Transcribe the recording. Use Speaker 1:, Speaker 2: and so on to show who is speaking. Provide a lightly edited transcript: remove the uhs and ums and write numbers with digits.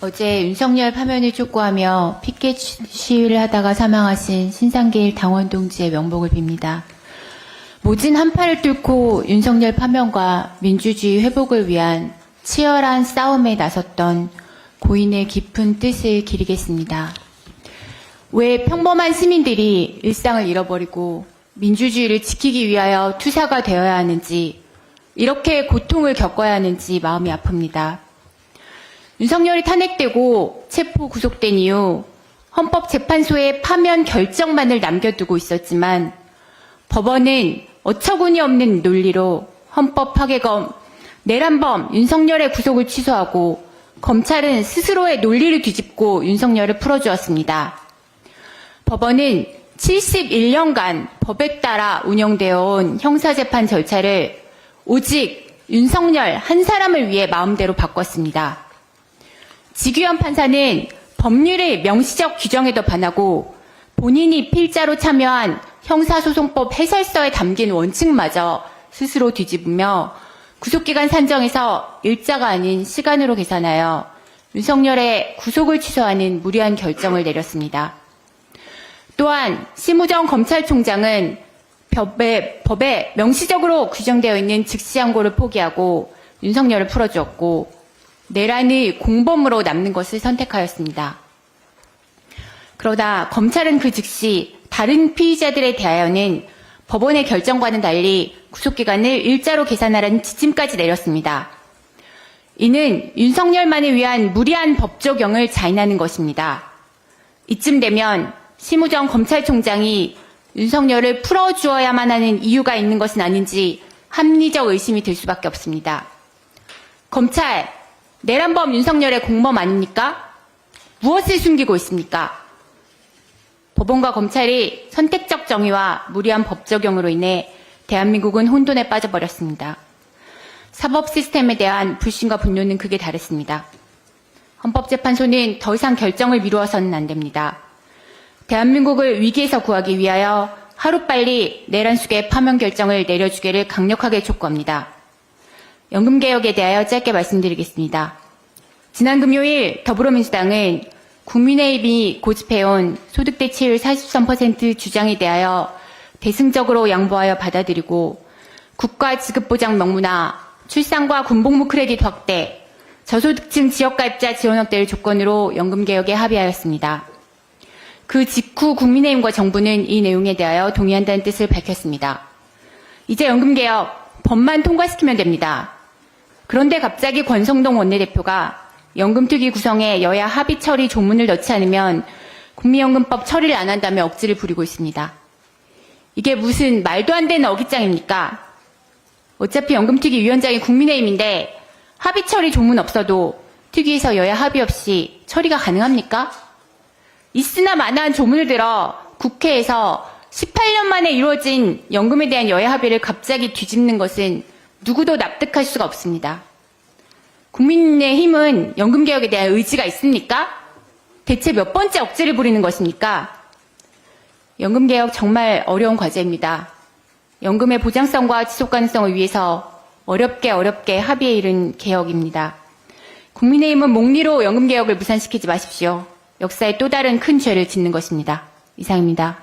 Speaker 1: 어제 윤석열 파면을 촉구하며 피켓 시위를 하다가 사망하신 신상길 당원 동지의 명복을 빕니다. 모진 한파를 뚫고 윤석열 파면과 민주주의 회복을 위한 치열한 싸움에 나섰던 고인의 깊은 뜻을 기리겠습니다. 왜 평범한 시민들이 일상을 잃어버리고 민주주의를 지키기 위하여 투사가 되어야 하는지, 이렇게 고통을 겪어야 하는지 마음이 아픕니다. 윤석열이 탄핵되고 체포 구속된 이후 헌법재판소에 파면 결정만을 남겨두고 있었지만 법원은 어처구니 없는 논리로 헌법 파괴범 내란범 윤석열의 구속을 취소하고 검찰은 스스로의 논리를 뒤집고 윤석열을 풀어주었습니다. 법원은 71년간 법에 따라 운영되어 온 형사재판 절차를 오직 윤석열 한 사람을 위해 마음대로 바꿨습니다. 지규현 판사는 법률의 명시적 규정에도 반하고 본인이 필자로 참여한 형사소송법 해설서에 담긴 원칙마저 스스로 뒤집으며 구속기간 산정에서 일자가 아닌 시간으로 계산하여 윤석열의 구속을 취소하는 무리한 결정을 내렸습니다. 또한 심우정 검찰총장은 법에 명시적으로 규정되어 있는 즉시항고를 포기하고 윤석열을 풀어주었고 내란의 공범으로 남는 것을 선택하였습니다. 그러다 검찰은 그 즉시 다른 피의자들에 대하여는 법원의 결정과는 달리 구속기간을 일자로 계산하라는 지침까지 내렸습니다. 이는 윤석열만을 위한 무리한 법 적용을 자인하는 것입니다. 이쯤 되면 심우정 검찰총장이 윤석열을 풀어주어야만 하는 이유가 있는 것은 아닌지 합리적 의심이 들 수밖에 없습니다. 검찰, 내란범 윤석열의 공범 아닙니까? 무엇을 숨기고 있습니까? 법원과 검찰이 선택적 정의와 무리한 법 적용으로 인해 대한민국은 혼돈에 빠져버렸습니다. 사법 시스템에 대한 불신과 분노는 극에 달했습니다. 헌법재판소는 더 이상 결정을 미루어서는 안 됩니다. 대한민국을 위기에서 구하기 위하여 하루빨리 내란숙의 파면 결정을 내려주기를 강력하게 촉구합니다. 연금개혁에 대하여 짧게 말씀드리겠습니다. 지난 금요일 더불어민주당은 국민의힘이 고집해온 소득대체율 43% 주장에 대하여 대승적으로 양보하여 받아들이고 국가지급보장 명문화, 출산과 군복무 크레딧 확대, 저소득층 지역가입자 지원 확대를 조건으로 연금개혁에 합의하였습니다. 그 직후 국민의힘과 정부는 이 내용에 대하여 동의한다는 뜻을 밝혔습니다. 이제 연금개혁 법만 통과시키면 됩니다. 그런데 갑자기 권성동 원내대표가 연금특위 구성에 여야 합의 처리 조문을 넣지 않으면 국민연금법 처리를 안 한다며 억지를 부리고 있습니다. 이게 무슨 말도 안 되는 어깃장입니까? 어차피 연금특위 위원장이 국민의힘인데 합의 처리 조문 없어도 특위에서 여야 합의 없이 처리가 가능합니까? 있으나 마나한 조문을 들어 국회에서 18년 만에 이루어진 연금에 대한 여야 합의를 갑자기 뒤집는 것은 누구도 납득할 수가 없습니다. 국민의힘은 연금개혁에 대한 의지가 있습니까? 대체 몇 번째 억지를 부리는 것입니까? 연금개혁 정말 어려운 과제입니다. 연금의 보장성과 지속가능성을 위해서 어렵게 합의에 이른 개혁입니다. 국민의힘은 몽리로 연금개혁을 무산시키지 마십시오. 역사의 또 다른 큰 죄를 짓는 것입니다. 이상입니다.